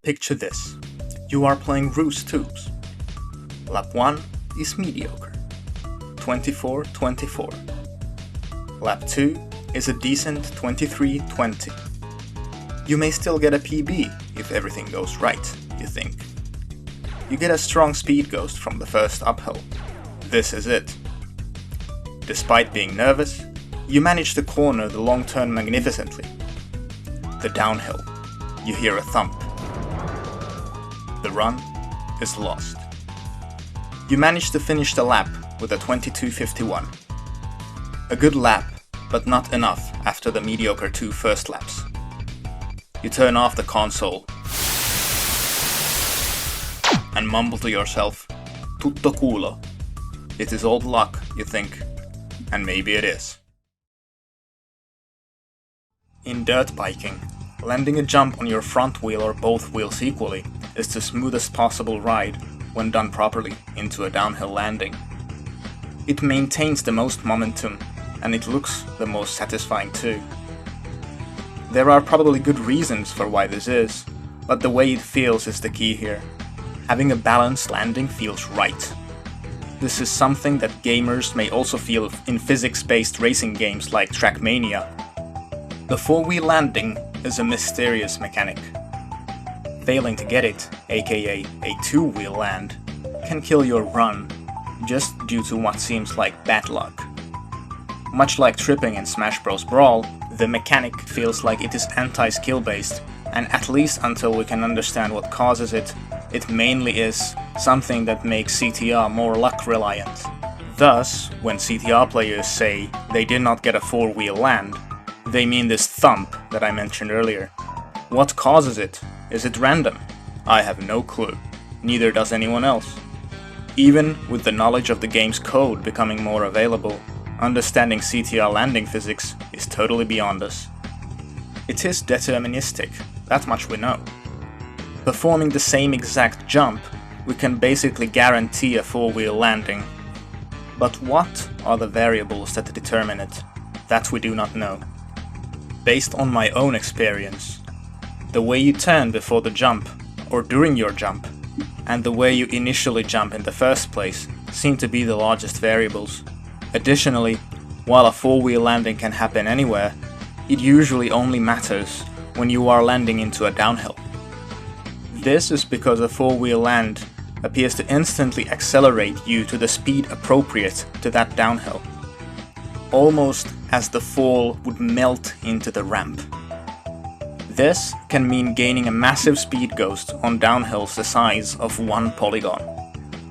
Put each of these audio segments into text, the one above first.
Picture this. You are playing Roost Tubes. Lap 1 is mediocre. 24-24. Lap 2 is a decent 23-20. You may still get a PB if everything goes right, you think. You get a strong speed ghost from the first uphill. This is it. Despite being nervous, you manage to corner the long turn magnificently. The downhill. You hear a thump. The run is lost. You manage to finish the lap with a 22:51. A good lap, but not enough after the mediocre 2 first laps. You turn off the console and mumble to yourself, "Tutto culo." It is old luck, you think, and maybe it is. In dirt biking, landing a jump on your front wheel or both wheels equally is the smoothest possible ride when done properly into a downhill landing. It maintains the most momentum and it looks the most satisfying too. There are probably good reasons for why this is, but the way it feels is the key here. Having a balanced landing feels right. This is something that gamers may also feel in physics-based racing games like Trackmania. The 4-wheel landing is a mysterious mechanic. Failing to get it, aka a 2-wheel land, can kill your run, just due to what seems like bad luck. Much like tripping in Smash Bros Brawl, the mechanic feels like it is anti-skill based, and at least until we can understand what causes it, it mainly is something that makes CTR more luck reliant. Thus, when CTR players say they did not get a 4-wheel land, they mean this thump that I mentioned earlier. What causes it? Is it random? I have no clue. Neither does anyone else. Even with the knowledge of the game's code becoming more available, understanding CTR landing physics is totally beyond us. It is deterministic, that much we know. Performing the same exact jump, we can basically guarantee a 4-wheel landing. But what are the variables that determine it? That we do not know. Based on my own experience, the way you turn before the jump, or during your jump, and the way you initially jump in the first place seem to be the largest variables. Additionally, while a 4-wheel landing can happen anywhere, it usually only matters when you are landing into a downhill. This is because a 4-wheel land appears to instantly accelerate you to the speed appropriate to that downhill, almost as the fall would melt into the ramp. This can mean gaining a massive speed ghost on downhills the size of 1 polygon.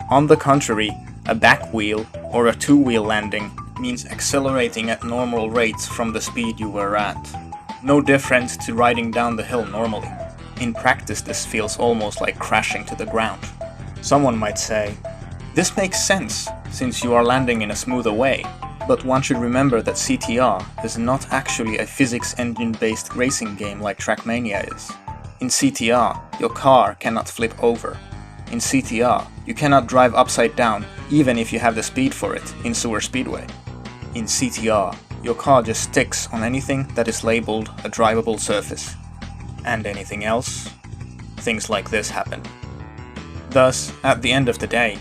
On the contrary, a back wheel or a 2-wheel landing means accelerating at normal rates from the speed you were at. No different to riding down the hill normally. In practice, this feels almost like crashing to the ground. Someone might say, "This makes sense since you are landing in a smoother way." But one should remember that CTR is not actually a physics engine-based racing game like Trackmania is. In CTR, your car cannot flip over. In CTR, you cannot drive upside down even if you have the speed for it in Sewer Speedway. In CTR, your car just sticks on anything that is labeled a drivable surface. And anything else, things like this happen. Thus, at the end of the day,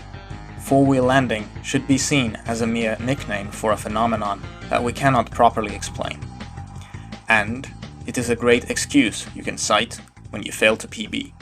4-wheel landing should be seen as a mere nickname for a phenomenon that we cannot properly explain. And it is a great excuse you can cite when you fail to PB.